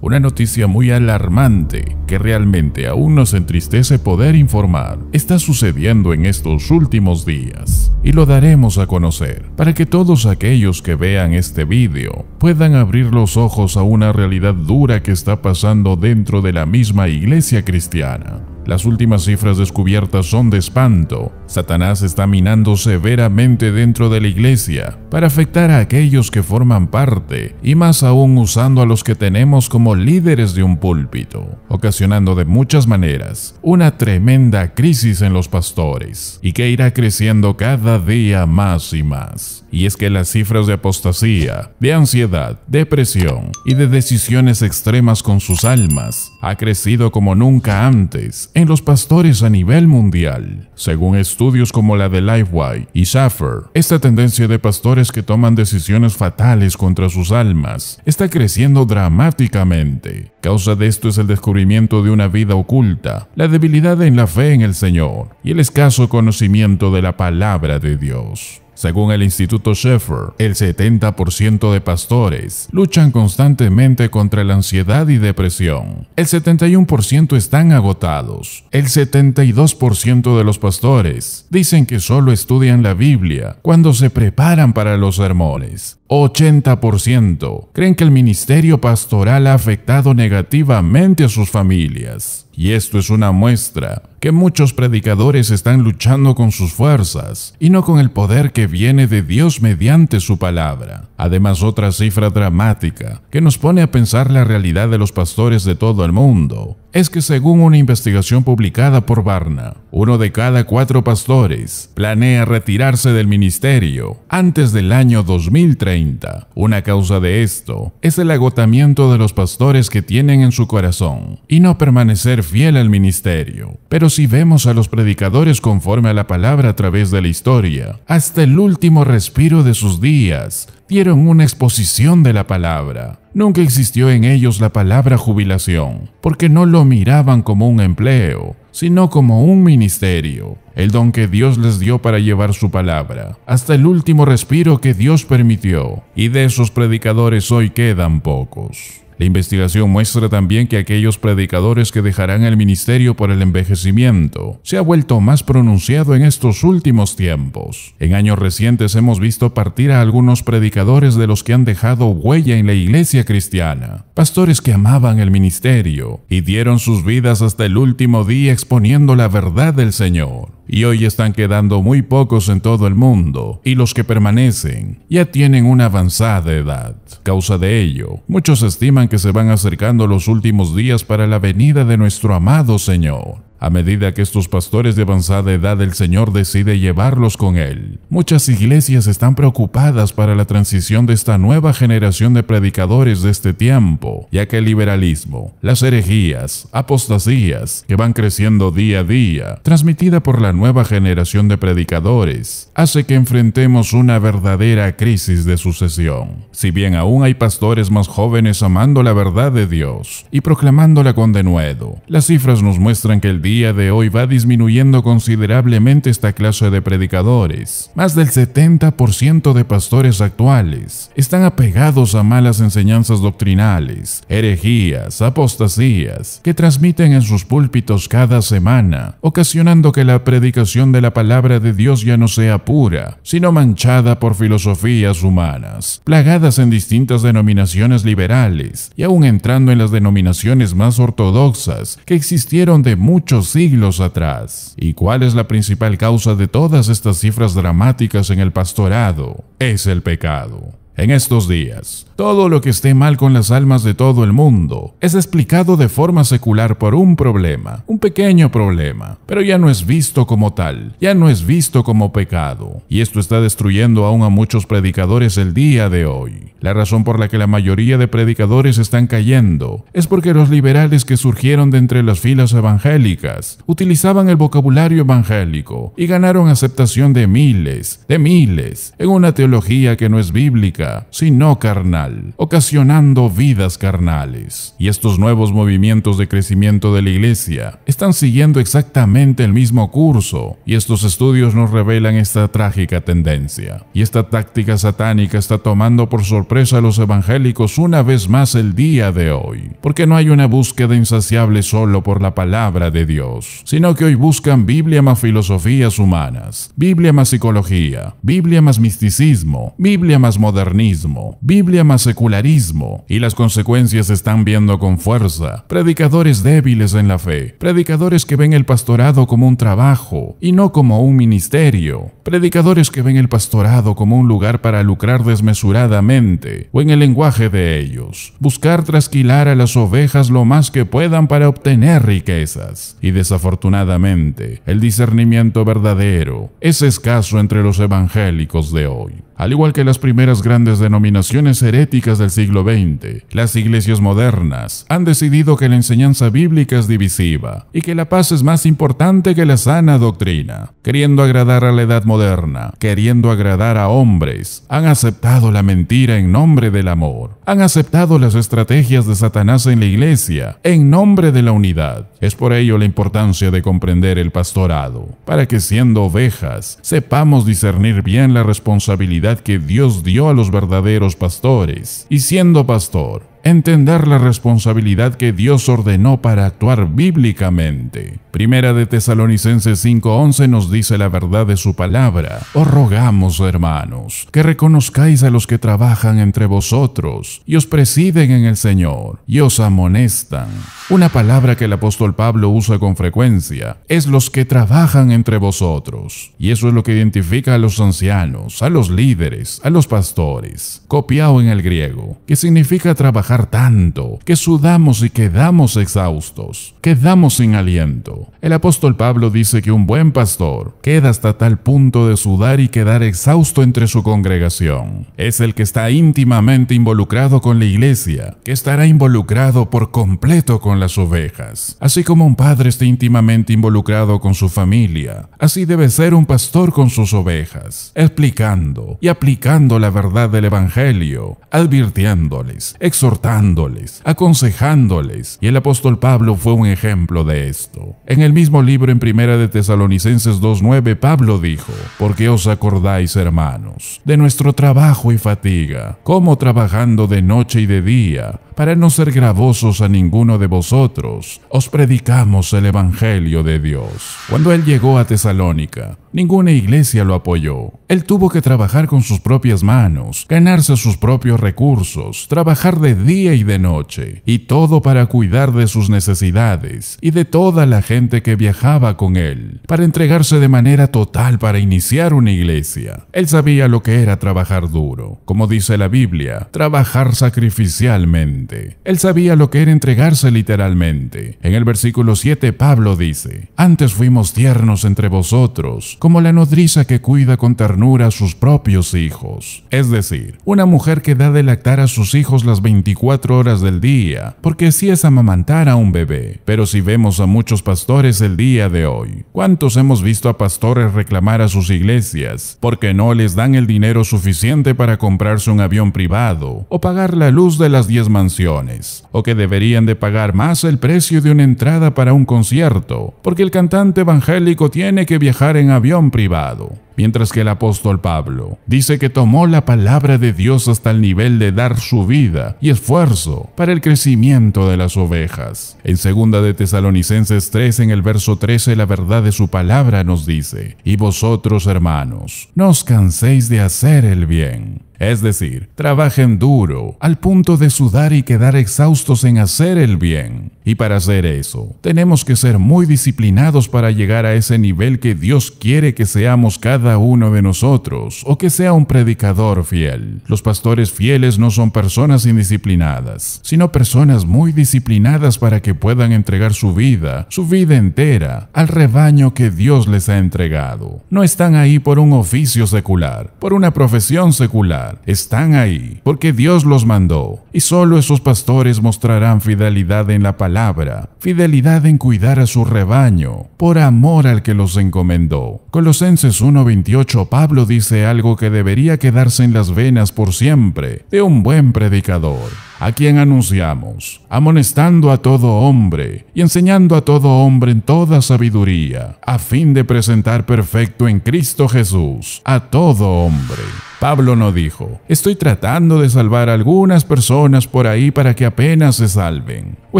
Una noticia muy alarmante que realmente aún nos entristece poder informar está sucediendo en estos últimos días y lo daremos a conocer para que todos aquellos que vean este vídeo puedan abrir los ojos a una realidad dura que está pasando dentro de la misma iglesia cristiana. Las últimas cifras descubiertas son de espanto. Satanás está minando severamente dentro de la iglesia para afectar a aquellos que forman parte y más aún usando a los que tenemos como líderes de un púlpito, ocasionando de muchas maneras una tremenda crisis en los pastores y que irá creciendo cada día más y más. Y es que las cifras de apostasía, de ansiedad, depresión y de decisiones extremas con sus almas ha crecido como nunca antes en los pastores a nivel mundial. Según estudios como la de Lifeway y Schaffer, esta tendencia de pastores que toman decisiones fatales contra sus almas está creciendo dramáticamente. Causa de esto es el descubrimiento de una vida oculta, la debilidad en la fe en el Señor y el escaso conocimiento de la palabra de Dios. Según el Instituto Schaffer, el 70% de pastores luchan constantemente contra la ansiedad y depresión. El 71% están agotados. El 72% de los pastores dicen que solo estudian la Biblia cuando se preparan para los sermones. 80% creen que el ministerio pastoral ha afectado negativamente a sus familias. Y esto es una muestra que muchos predicadores están luchando con sus fuerzas y no con el poder que viene de Dios mediante su palabra. Además, otra cifra dramática que nos pone a pensar la realidad de los pastores de todo el mundo es que según una investigación publicada por Barna, 1 de cada 4 pastores planea retirarse del ministerio antes del año 2030. Una causa de esto es el agotamiento de los pastores que tienen en su corazón y no permanecer fiel al ministerio. Pero si vemos a los predicadores conforme a la palabra a través de la historia, hasta el último respiro de sus días, dieron una exposición de la palabra. Nunca existió en ellos la palabra jubilación, porque no lo miraban como un empleo, sino como un ministerio, el don que Dios les dio para llevar su palabra, hasta el último respiro que Dios permitió, y de esos predicadores hoy quedan pocos. La investigación muestra también que aquellos predicadores que dejarán el ministerio por el envejecimiento se ha vuelto más pronunciado en estos últimos tiempos. En años recientes hemos visto partir a algunos predicadores de los que han dejado huella en la iglesia cristiana, pastores que amaban el ministerio y dieron sus vidas hasta el último día exponiendo la verdad del Señor. Y hoy están quedando muy pocos en todo el mundo, y los que permanecen ya tienen una avanzada edad. Causa de ello, muchos estiman que se van acercando los últimos días para la venida de nuestro amado Señor. A medida que estos pastores de avanzada edad el Señor decide llevarlos con Él, muchas iglesias están preocupadas para la transición de esta nueva generación de predicadores de este tiempo, ya que el liberalismo, las herejías, apostasías que van creciendo día a día, transmitida por la nueva generación de predicadores, hace que enfrentemos una verdadera crisis de sucesión. Si bien aún hay pastores más jóvenes amando la verdad de Dios y proclamándola con denuedo, las cifras nos muestran que el día de hoy va disminuyendo considerablemente esta clase de predicadores. Más del 70% de pastores actuales están apegados a malas enseñanzas doctrinales, herejías, apostasías, que transmiten en sus púlpitos cada semana, ocasionando que la predicación de la palabra de Dios ya no sea pura, sino manchada por filosofías humanas, plagadas en distintas denominaciones liberales y aún entrando en las denominaciones más ortodoxas que existieron de muchos siglos atrás. ¿Y cuál es la principal causa de todas estas cifras dramáticas en el pastorado? Es el pecado. En estos días, todo lo que esté mal con las almas de todo el mundo es explicado de forma secular por un problema, un pequeño problema, pero ya no es visto como tal, ya no es visto como pecado. Y esto está destruyendo aún a muchos predicadores el día de hoy. La razón por la que la mayoría de predicadores están cayendo es porque los liberales que surgieron de entre las filas evangélicas utilizaban el vocabulario evangélico y ganaron aceptación de miles, en una teología que no es bíblica física, sino carnal, ocasionando vidas carnales. Y estos nuevos movimientos de crecimiento de la iglesia están siguiendo exactamente el mismo curso, y estos estudios nos revelan esta trágica tendencia. Y esta táctica satánica está tomando por sorpresa a los evangélicos una vez más el día de hoy, porque no hay una búsqueda insaciable solo por la palabra de Dios, sino que hoy buscan Biblia más filosofías humanas, Biblia más psicología, Biblia más misticismo, Biblia más modernismo, Biblia más secularismo, y las consecuencias se están viendo con fuerza. Predicadores débiles en la fe, predicadores que ven el pastorado como un trabajo y no como un ministerio, predicadores que ven el pastorado como un lugar para lucrar desmesuradamente, o en el lenguaje de ellos, buscar trasquilar a las ovejas lo más que puedan para obtener riquezas. Y desafortunadamente, el discernimiento verdadero es escaso entre los evangélicos de hoy. Al igual que las primeras grandes denominaciones heréticas del siglo XX, las iglesias modernas han decidido que la enseñanza bíblica es divisiva y que la paz es más importante que la sana doctrina. Queriendo agradar a la edad moderna, queriendo agradar a hombres, han aceptado la mentira en nombre del amor. Han aceptado las estrategias de Satanás en la iglesia en nombre de la unidad. Es por ello la importancia de comprender el pastorado, para que siendo ovejas, sepamos discernir bien la responsabilidad que Dios dio a los verdaderos pastores, y siendo pastor, entender la responsabilidad que Dios ordenó para actuar bíblicamente. Primera de Tesalonicenses 5:11 nos dice la verdad de su palabra. Os rogamos, hermanos, que reconozcáis a los que trabajan entre vosotros y os presiden en el Señor y os amonestan. Una palabra que el apóstol Pablo usa con frecuencia es los que trabajan entre vosotros. Y eso es lo que identifica a los ancianos, a los líderes, a los pastores. Copiado en el griego, que significa trabajar tanto que sudamos y quedamos exhaustos, quedamos sin aliento. El apóstol Pablo dice que un buen pastor queda hasta tal punto de sudar y quedar exhausto entre su congregación. Es el que está íntimamente involucrado con la iglesia, que estará involucrado por completo con las ovejas. Así como un padre está íntimamente involucrado con su familia, así debe ser un pastor con sus ovejas, explicando y aplicando la verdad del evangelio, advirtiéndoles, exhortándoles, aconsejándoles, y el apóstol Pablo fue un ejemplo de esto. En el mismo libro en Primera de Tesalonicenses 2:9, Pablo dijo: «Porque os acordáis, hermanos, de nuestro trabajo y fatiga, como trabajando de noche y de día, para no ser gravosos a ninguno de vosotros, os predicamos el evangelio de Dios». Cuando él llegó a Tesalónica, ninguna iglesia lo apoyó. Él tuvo que trabajar con sus propias manos, ganarse sus propios recursos, trabajar de día y de noche, y todo para cuidar de sus necesidades y de toda la gente que viajaba con él, para entregarse de manera total para iniciar una iglesia. Él sabía lo que era trabajar duro, como dice la Biblia, trabajar sacrificialmente. Él sabía lo que era entregarse literalmente. En el versículo 7 Pablo dice: «Antes fuimos tiernos entre vosotros, como la nodriza que cuida con ternura a sus propios hijos». Es decir, una mujer que da de lactar a sus hijos las 24 horas del día, porque así es amamantar a un bebé. Pero si vemos a muchos pastores el día de hoy, ¿cuántos hemos visto a pastores reclamar a sus iglesias porque no les dan el dinero suficiente para comprarse un avión privado o pagar la luz de las 10 mansiones, o que deberían de pagar más el precio de una entrada para un concierto porque el cantante evangélico tiene que viajar en avión privado? Mientras que el apóstol Pablo dice que tomó la palabra de Dios hasta el nivel de dar su vida y esfuerzo para el crecimiento de las ovejas. En 2 de Tesalonicenses 3, en el verso 13, la verdad de su palabra nos dice: «Y vosotros, hermanos, no os canséis de hacer el bien». Es decir, trabajen duro, al punto de sudar y quedar exhaustos en hacer el bien. Y para hacer eso, tenemos que ser muy disciplinados para llegar a ese nivel que Dios quiere que seamos cada uno de nosotros, o que sea un predicador fiel. Los pastores fieles no son personas indisciplinadas, sino personas muy disciplinadas para que puedan entregar su vida entera, al rebaño que Dios les ha entregado. No están ahí por un oficio secular, por una profesión secular. lugar. Están ahí porque Dios los mandó, y solo esos pastores mostrarán fidelidad en la palabra, fidelidad en cuidar a su rebaño, por amor al que los encomendó. Colosenses 1:28, Pablo dice algo que debería quedarse en las venas por siempre de un buen predicador, a quien anunciamos, amonestando a todo hombre y enseñando a todo hombre en toda sabiduría, a fin de presentar perfecto en Cristo Jesús a todo hombre. Pablo no dijo, estoy tratando de salvar a algunas personas por ahí para que apenas se salven, o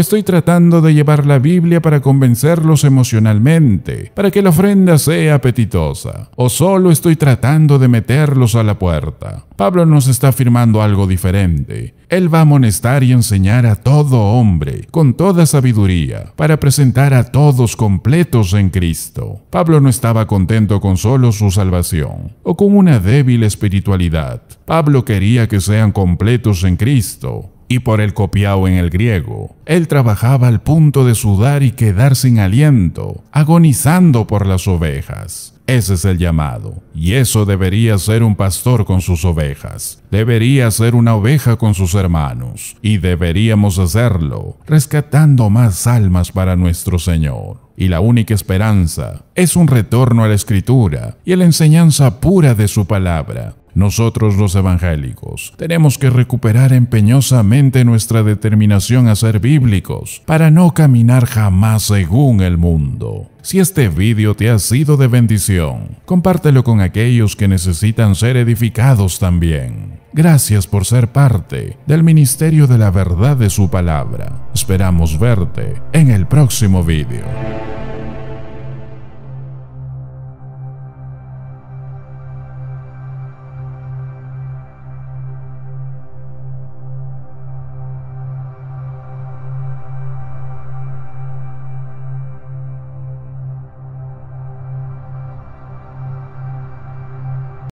estoy tratando de llevar la Biblia para convencerlos emocionalmente, para que la ofrenda sea apetitosa, o solo estoy tratando de meterlos a la puerta. Pablo nos está afirmando algo diferente. Él va a amonestar y enseñar a todo hombre, con toda sabiduría, para presentar a todos completos en Cristo. Pablo no estaba contento con solo su salvación, o con una débil espiritualidad. Pablo quería que sean completos en Cristo. Y por el copiao en el griego, él trabajaba al punto de sudar y quedar sin aliento, agonizando por las ovejas. Ese es el llamado, y eso debería ser un pastor con sus ovejas. Debería ser una oveja con sus hermanos, y deberíamos hacerlo, rescatando más almas para nuestro Señor. Y la única esperanza es un retorno a la Escritura y a la enseñanza pura de su palabra. Nosotros los evangélicos tenemos que recuperar empeñosamente nuestra determinación a ser bíblicos para no caminar jamás según el mundo. Si este vídeo te ha sido de bendición, compártelo con aquellos que necesitan ser edificados también. Gracias por ser parte del ministerio de la verdad de su palabra. Esperamos verte en el próximo vídeo.